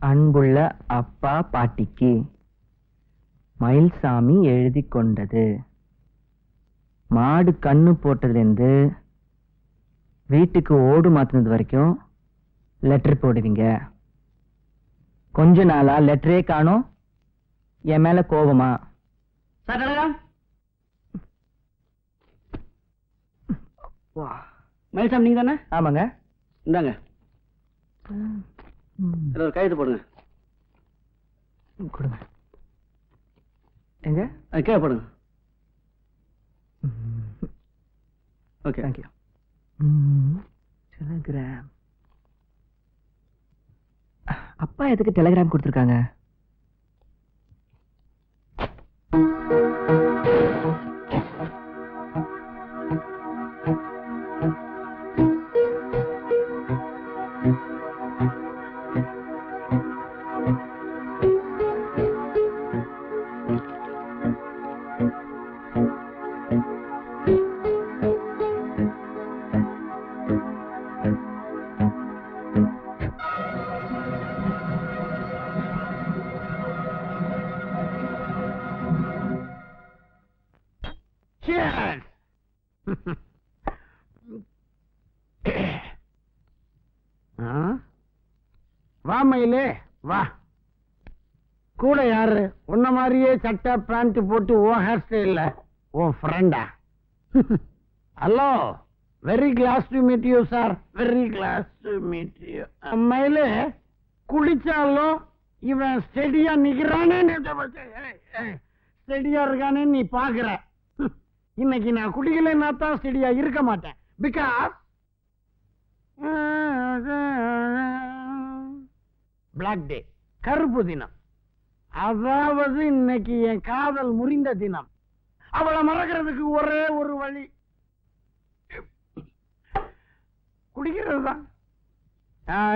அன்புள்ள அப்பா பாட்டிக்கு மயில்சாமி எழுதி கொண்டது. மாடு கண்ணு போட்டதுலேருந்து வீட்டுக்கு ஓடு மாத்தினது வரைக்கும் லெட்டர் போடுவீங்க. கொஞ்ச நாளா லெட்டரே காணோம். என் மேல கோபமா? மயில்சாமி நீங்க தானே? ஆமாங்க. இந்தாங்க ஒரு கையெழுத்து போடுங்க. கொடுங்க. எங்க? கீழே போடுங்க. Okay, thank you. டெலிகிராம். அப்பா எதுக்கு டெலிகிராம் கொடுத்துருக்காங்க? வா மயிலே வா. கூட யாரு? உன்ன மாதிரியே சட்டை பேண்ட் போட்டு ஓ ஹேர் ஸ்டைல்ல உன் ஃப்ரெண்டா? Hello, very glass to meet you sir, very glass to meet you. மயிலே, குளிச்சாலும் இவன் ஸ்டெடியா நிக்கிறானே, ஸ்டெடியா இருக்கானே நீ பாக்குற. இன்னைக்கு நான் குடிக்கலன்னா தான் ஸ்டெடியா இருக்க மாட்டேன். பிகாஸ் பிளாக் டே, கருப்பு தினம். அதாவது இன்னைக்கு என் காதல் முறிந்த தினம். அவளை மறக்கிறதுக்கு ஒரே ஒரு வழி குடிக்கிறது தான்.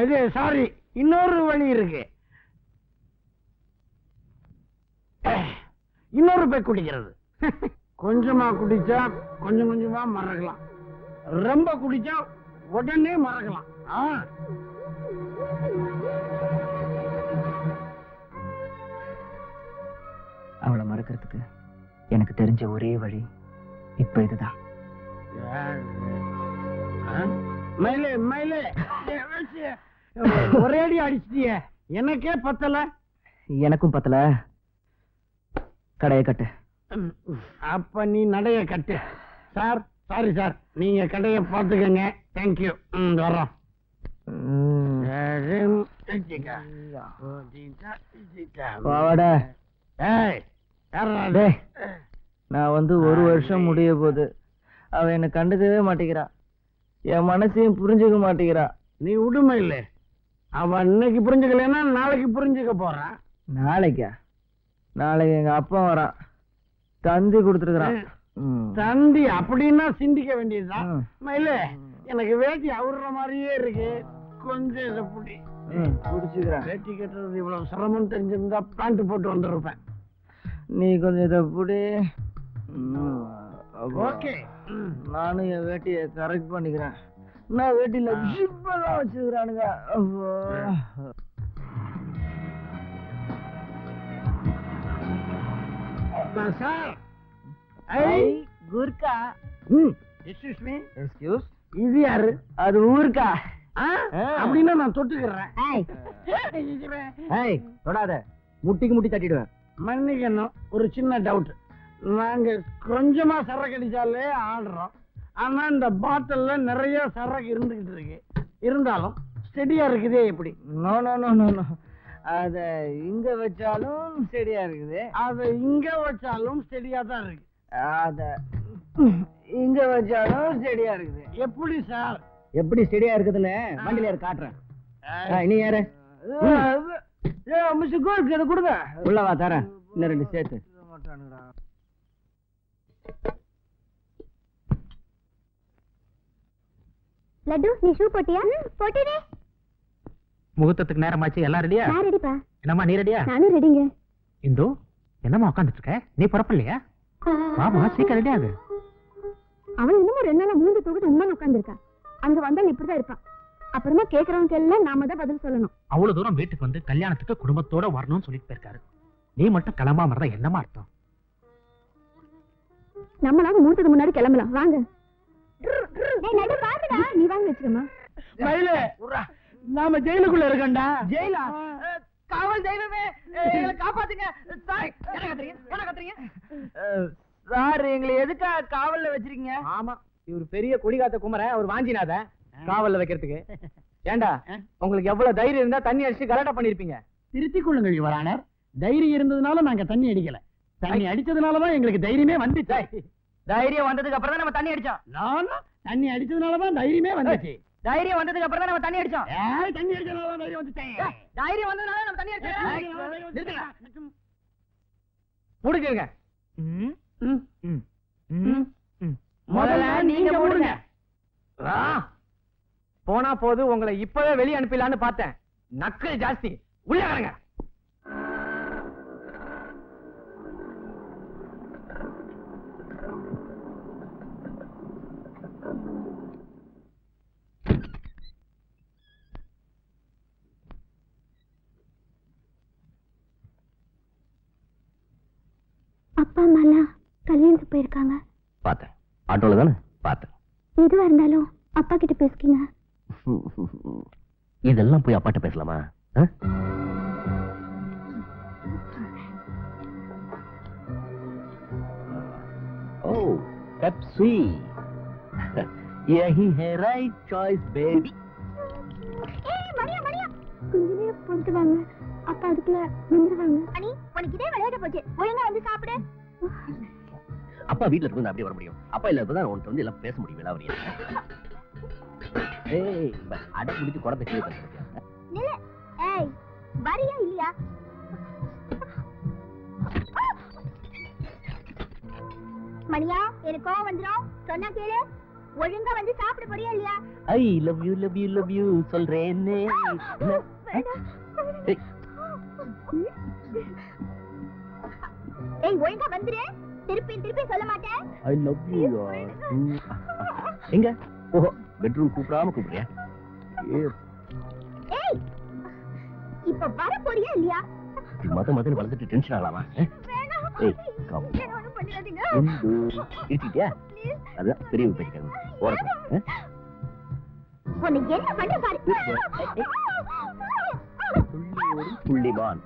இது சாரி, இன்னொரு வழி இருக்கு. இன்னொரு போய் குடிக்கிறது. கொஞ்சமா குடிச்சா கொஞ்சம் கொஞ்சமா மறக்கலாம், ரொம்ப குடிச்சா உடனே மறக்கலாம். அவளை மறக்கிறதுக்கு எனக்கு தெரிஞ்ச ஒரே வழி இப்ப இதுதான். மயிலே மயிலே, ஒரேடி அடிச்சிட்டிய, எனக்கே பத்தல. எனக்கும் பத்தல. கடைய கட்டு. அப்ப நீ நடைய கட்டு. சார், சாரி சார், நீங்க கடைய பார்த்துக்கங்க. தேங்க்யூ. வர்றோம். நான் வந்து ஒரு வருஷம் முடிய போகுது. அவ என்ன கண்டுக்கவே மாட்டேங்கிறா, என் மனசையும் புரிஞ்சுக்க மாட்டேங்கிறா. நீ உடுமை இல்லை, அவ இன்னைக்கு புரிஞ்சுக்கலன்னா நாளைக்கு புரிஞ்சுக்க போறான். நாளைக்கா? நாளைக்கு எங்க அப்பா வரான், தந்தி கொடுத்துருக்கான். தந்தி அப்படின்னா சிந்திக்க வேண்டியதுதான். மயில, எனக்கு வேட்டி அவுற மாதிரியே இருக்கு, கொஞ்சம் இதை புடி. புடிச்சுக்கிறேன். வேட்டி கட்டுறது இவ்வளவு சிரமம் தெரிஞ்சிருந்தா பேண்ட் போட்டு வந்துருப்பேன். நீ கொஞ்சம் இதை புடி. ஓகே, நானும் என் வேட்டியை கரெக்ட் பண்ணிக்கிறேன். நான் வேட்டியில ஜிப்பெல்லாம் வச்சிருக்கிறானுங்க. சார், குர்கா. Excuse me. எக்ஸ்கியூஸ். இது யாரு? அது ஊர்க்கா. அப்படின்னா நான் தொட்டுக்கிறேன். தொடாத, முட்டிக்கு முட்டி தட்டிடுவேன். மன்னிக்கணும், ஒரு சின்ன டவுட். நாங்க கொஞ்சமா சரக்கு அடிச்சாலே ஆடுறோம், ஆனா இந்த பாட்டில்ல நிறைய சரக்கு இருந்துகிட்டு இருக்கு. இருந்தாலும் ஸ்டெடியா இருக்குதே எப்படி? No no no no no, அத இங்க வச்சாலும் ஸ்டெடியா இருக்குது, அத இங்க வச்சாலும் ஸ்டெடியா தான் இருக்கு, அத இங்க வச்சாலும் ஸ்டெடியா இருக்குது. எப்படி சார்? எப்படி ஸ்டெடியா இருக்குதுன்னு வண்டியில காட்டுறேன். நீ யாரு? இதை கொடுங்க. உள்ளவா தரேன், இன்னும் ரெண்டு சேர்த்து. லட்டு, நீ ஷூ போட்டியா? போட்டேனே. முகூர்த்தத்துக்கு நேரமாச்சு, எல்லாம் ரெடியா? நான் ரெடிப்பா. என்னம்மா, நீ ரெடியா? நானும் ரெடிங்க. இந்து, என்னம்மா உட்காந்துட்டு இருக்க? நீ புறப்படலையா? வாமா, சீக்கிரம் ரெடி ஆகு. அவன் இன்னமும் 2 நாளா மூந்து தூக்கிட்டு உண்மை உட்காந்துருக்கா. அங்க வந்தாலும் இப்படிதான் இருப்பான். அப்புறமா கேக்குறவங்க எல்லாம் நாம தான் பதில் சொல்லணும். அவ்வளவு தூரம் வீட்டுக்கு வந்து கல்யாணத்துக்கு குடும்பத்தோட வரணும்னு சொல்லிட்டு போயிருக்காரு. நீ மட்டும் கிளம்பாம இருந்தா என்னமா அர்த்தம்? நம்மளால மூர்த்தத்துக்கு முன்னாடி கிளம்பலாம் வாங்க. நீ வாங்க வச்சுக்கமா. நாம ஜெயிலுக்குள்ள இருக்கண்டா. ஜெயிலா? காவல் தெய்வமே காப்பாத்துங்க சார். எங்களை எதுக்கா காவல்ல வச்சிருக்கீங்க? ஆமா, இவர் பெரிய குடிகாத்த குமர, அவர் வாஞ்சினாத காவல்ல வைக்கிறதுக்கு. ஏண்டா, உங்களுக்கு எவ்வளவு தைரியம் இருந்தா தண்ணி அடிச்சு கலாட்டா பண்ணிருப்பீங்க. திருத்திக் கொள்ளுங்கள் யுவரானர். தைரியம் இருந்ததுனால நாங்க தண்ணி அடிக்கல. தண்ணி அடிச்சதுனாலதான் எங்களுக்கு தைரியமே வந்துச்சு. தைரியம் வந்ததுக்கு அப்புறம் தான் நம்ம தண்ணி அடிச்சோம். நானும் தண்ணி அடிச்சதுனாலதான் தைரியமே வந்துச்சு. தைரியம் வந்ததுக்கு அப்புறம் தான் நம்ம தண்ணி அடிச்சோம். தண்ணி அடிச்சதுனால தைரியம் வந்துட்டேன். தைரியம் வந்ததுனால நம்ம தண்ணி அடிச்சோம். முடிக்குங்க. முதல்ல நீங்க மூடுங்க. போனா போது உங்களை இப்பவே வெளியே அனுப்பிடலான்னு பார்த்தேன். நக்கல் ஜாஸ்தி. உள்ள வரங்க. அப்பா அம்மாலாம் கல்யாணத்துக்கு போயிருக்காங்க. பார்த்தேன். ஆட்டோல தானே பார்த்தேன். எதுவா இருந்தாலும் அப்பா கிட்ட பேசிக்கங்க. இதெல்லாம் போய் அப்பாட்ட பேசலாமா? ஓ, பெப்சி. यही है right choice baby. Maria Maria, கொஞ்ச நேரம் பொறுத்து வாங்க. அப்பா அதுக்குள்ள வந்துருவாங்க. அனி, உனக்கு இதே விளையாட போச்சு. ஒழுங்கா வந்து சாப்பிடு. அப்பா வீட்ல இருந்து அப்படியே வர முடியும். அப்பா இல்லாததான் உன்கிட்ட வந்து எல்லாம் பேச முடியும். விளாவரியா? ஏய், அட முடிச்சு குடத்தை கீழே தள்ளிட்டியா? நில்ல. ஏய், வரியா இல்லையா? மணியா, எனக்கு கோவம் வந்துரும். சொன்னா கேளு. ஒழுங்கா வந்து சாப்பிட போறியா இல்லையா? ஐ லவ் யூ சொல்றேனே. ஏய், ஒழுங்கா வந்துரு. திருப்பி சொல்ல மாட்டேன். I love you. எங்க? ஓஹோ, பெட்ரூம் கூப்பிடுறியா? ஏய், இப்ப வர போறியா இல்லையா? மதம் வளர்ந்துட்டு டென்ஷன் ஆகலாமா? ஏய், கம். இருக்கிட்டியா? அதான் பெரிய பேசிக்காங்க. ஓரத்துல உன்னை என்ன பண்ண பாரு. புள்ளிமான்.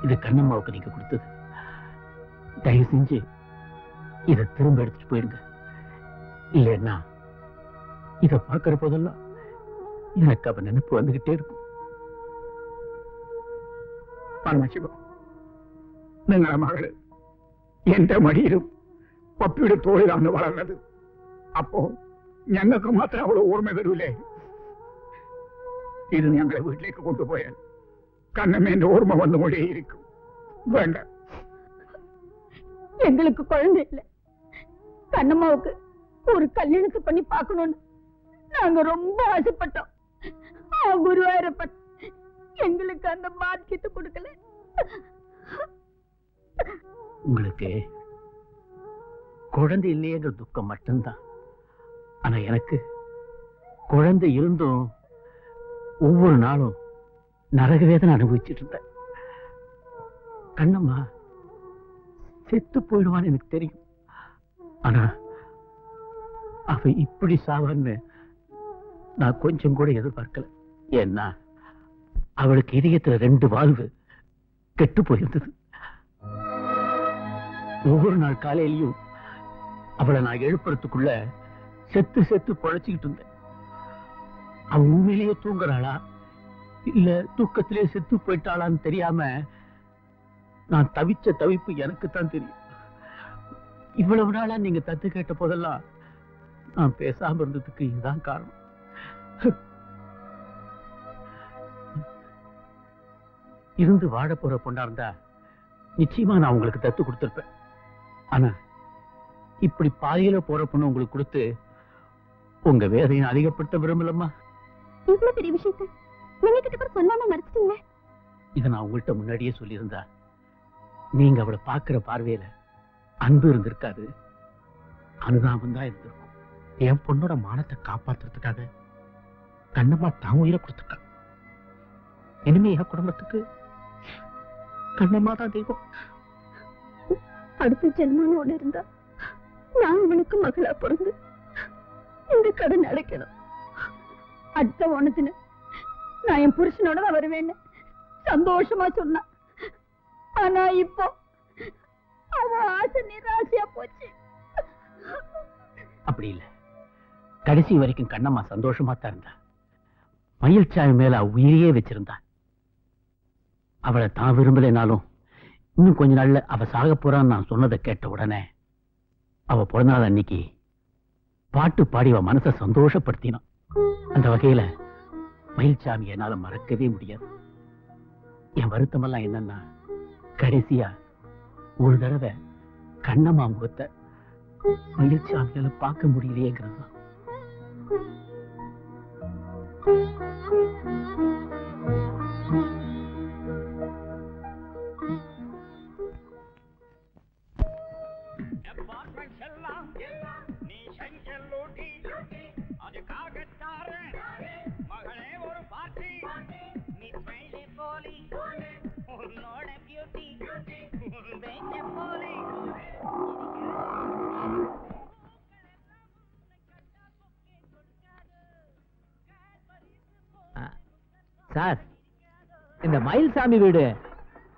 இது கண்ணம்மாவுக்கு நீங்க கொடுத்தது. தயவு செஞ்சு இதை திரும்ப எடுத்துட்டு போயிடுங்க. இல்லைன்னா இதை பார்க்கிற போதெல்லாம் எனக்கு அவ நினைப்பு வந்துகிட்டே இருக்கும். പരമശിവം, നിങ്ങളുടെ മകള് എന്റെ മടിയിലും പപ്പിയുടെ തോളിലാണ് വളർന്നത്. അപ്പോ ഞങ്ങൾക്ക് മാത്രം അവള് ഓർമ്മ തരൂലേ? ഇത് ഞങ്ങളെ വീട്ടിലേക്ക് കൊണ്ടുപോയാൽ കണ്ണമ്മേന്റെ ഓർമ്മ വന്നുകൊണ്ടേയിരിക്കും. വേണ്ട, எங்களுக்கு குழந்தை இல்ல. கண்ணம்மாவுக்கு ஒரு கல்யாணத்தை பண்ணி பார்க்கணும்னு நாங்க ரொம்ப ஆசைப்பட்டோம். குருவாயூரப்பன் எங்களுக்கு அந்த பாக்கியத்தை கொடுக்கல. உங்களுக்கு குழந்தை இல்லையேங்கிற துக்கம் மட்டும்தான். ஆனா எனக்கு குழந்தை இருந்தும் ஒவ்வொரு நாளும் நரக வேதனை அனுபவிச்சுட்டு இருந்தேன். கண்ணம்மா செத்து போயிடுவான்னு எனக்கு தெரியும். ஆனா அவ இப்படி சாவான்னு நான் கொஞ்சம் கூட எதிர்பார்க்கல. ஏன்னா அவளுக்கு இதயத்துல 2 வால்வு கெட்டு போயிருந்தது. ஒவ்வொரு நாள் காலையிலையும் அவளை நான் எழுப்புறதுக்குள்ள செத்து செத்து பொழைச்சிக்கிட்டு இருந்தேன். அவன் உண்மையிலேயே தூங்குறாளா இல்ல தூக்கத்திலே செத்து போயிட்டாளான்னு தெரியாம நான் தவிச்ச தவிப்பு எனக்கு தான் தெரியும். இவ்வளவு நாளா நீங்க தத்து கேட்ட போதெல்லாம் நான் பேசாம இருந்ததுக்கு இதுதான் காரணம். இருந்து வாழ போற பொண்ணா இருந்தா நிச்சயமா நான் உங்களுக்கு தத்து கொடுத்திருப்பேன். ஆனா இப்படி பாதியில போற பொண்ணு உங்களுக்கு கொடுத்து உங்க வேதையை அதிகப்படுத்த விரும்பலம்மா. இவ்வளவு பெரிய விஷயத்தை நீங்க கிட்ட கூட சொல்லாம மறைச்சிட்டீங்க. இதை நான் உங்கள்கிட்ட முன்னாடியே சொல்லியிருந்தா நீங்க அவளை பாக்குற பார்வையில அன்பு இருந்திருக்காது, அனுதாபம் தான் இருந்திருக்கும். என் பொண்ணோட மானத்தை காப்பாத்துறதுக்காக கண்ணம்மா தான் உயிரை கொடுத்துருக்கா. இனிமே என் குடும்பத்துக்கு கண்ணம்மா தான் தெய்வம். அடுத்த ஜென்மம் ஒண்ணு இருந்தா நான் அவனுக்கு மகளா பிறந்து இந்த கடன் அடைக்கணும். அடுத்த ஓணத்துல நான் என் புருஷனோட தான் வருவேன்னு சந்தோஷமா சொன்னான். ஆனா இப்போ அவன் ஆசை நிராசையா போச்சு. அப்படி இல்ல, கடைசி வரைக்கும் கண்ணம்மா சந்தோஷமா தான் இருந்தா. மயில்சாமி மேல உயிரையே வச்சிருந்தா. அவளை தான் விரும்பலைனாலும் இன்னும் கொஞ்ச நாள்ல அவ சாக போறான்னு நான் சொன்னதை கேட்ட உடனே அவ பிறந்தநாள் அன்னைக்கு பாட்டு பாடி அவ மனசை சந்தோஷப்படுத்தினான். அந்த வகையில மயில்சாமி என்னால மறக்கவே முடியாது. என் வருத்தமெல்லாம் என்னன்னா கடைசியா ஒரு தடவை கண்ணம்மா முகத்தை மயில்சாமியால பார்க்க முடியலையேங்கிறது தான். சார், இந்த மயில்சாமி வீடு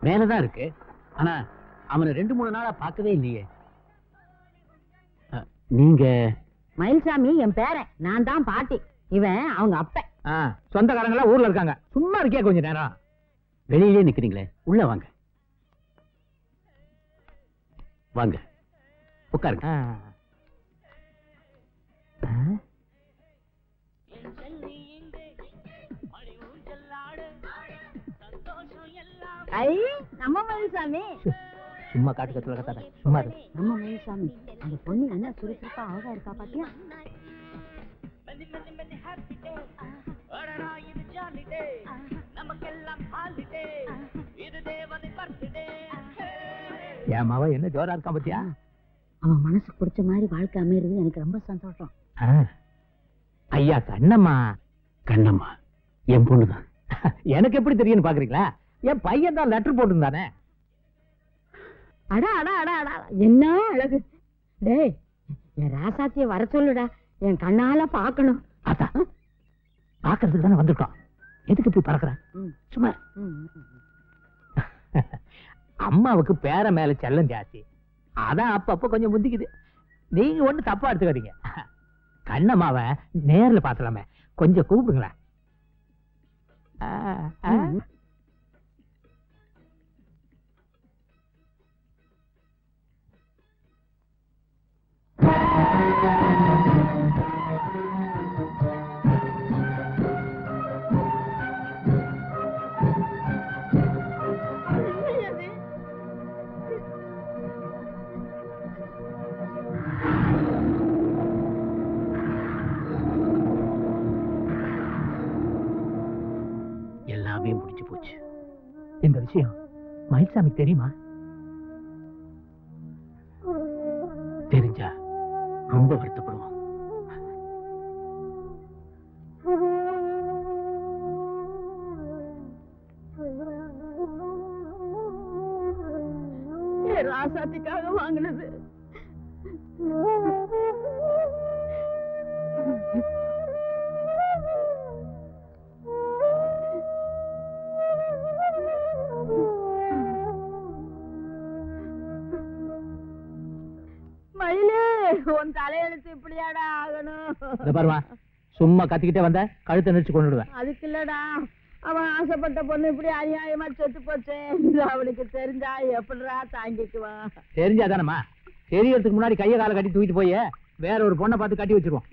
மேலதான் இருக்கு. ஆனா அவனை 2-3 நாளா பார்க்கவே இல்லையே. நீங்க? மயில்சாமி என் பேரன், நான் தான் பாட்டி, இவன் அவங்க அப்ப. சொந்தக்காரங்களா ஊர்ல இருக்காங்க, சும்மா இருக்கே கொஞ்ச நேரம். வெளியிலே நிக்கிறீங்களே, உள்ள வாங்க. வாங்க உட்காருங்க. நம்ம மயில்சாமி சும்மா காட்டு கத்துல கத்தாத, சும்மா இரு. நம்ம மயில்சாமி, அந்த பொண்ணு என்ன சுறுசுறுப்பா அழகா இருக்கா பாத்தியா? என் மாவ என்ன ஜோரா இருக்கா பாத்தியா? அவன் மனசுக்கு பிடிச்ச மாதிரி வாழ்க்கை அமையிறது எனக்கு ரொம்ப சந்தோஷம். ஐயா கண்ணம்மா. கண்ணம்மா என் பொண்ணுதான். எனக்கு எப்படி தெரியும்னு பாக்குறீங்களா? என் பையன் தான் லெட்டர் போட்டுருந்தானே. அடா அடா அடா அடா, என்ன அழகு! டேய், என் ராசாத்திய வர சொல்லுடா, என் கண்ணால பாக்கணும். அத்தா, பாக்குறதுக்கு தானே வந்திருக்கோம், எதுக்கு இப்படி பறக்குற? சும்மா. அம்மாவுக்கு பேர மேல செல்லம் ஜாஸ்தி, அதான் அப்பப்ப கொஞ்சம் முந்திக்குது. நீங்க ஒண்ணு தப்பா எடுத்துக்காதீங்க. கண்ணம்மாவை நேர்ல பாத்தலாமே, கொஞ்சம் கூப்பிடுங்களேன். எல்லாமே முடிஞ்சு போச்சு. இந்த விஷயம் மயில்சாமி தெரியுமா? தெரிஞ்சா ரொம்ப வருத்தப்படுவான். ராசாத்திக்காக வாங்கினது. மயிலு உன் தலையெழுத்து இப்படியாடா ஆகணும். இத பாருமா, சும்மா கத்திக்கிட்டே வந்த கழுத்தை நெரிச்சு கொண்டுடுவேன். அதுக்கு இல்லடா, அவன் ஆசைப்பட்ட பொண்ணு இப்படி அநியாயமா செத்து போச்சு. இது அவனுக்கு தெரிஞ்சா எப்படிடா தாங்கிக்குவான்? தெரிஞ்சாதானம்மா, தெரியறதுக்கு முன்னாடி கையை காலை கட்டி தூக்கிட்டு போய் வேற ஒரு பொண்ணை பார்த்து கட்டி வச்சிருவோம்.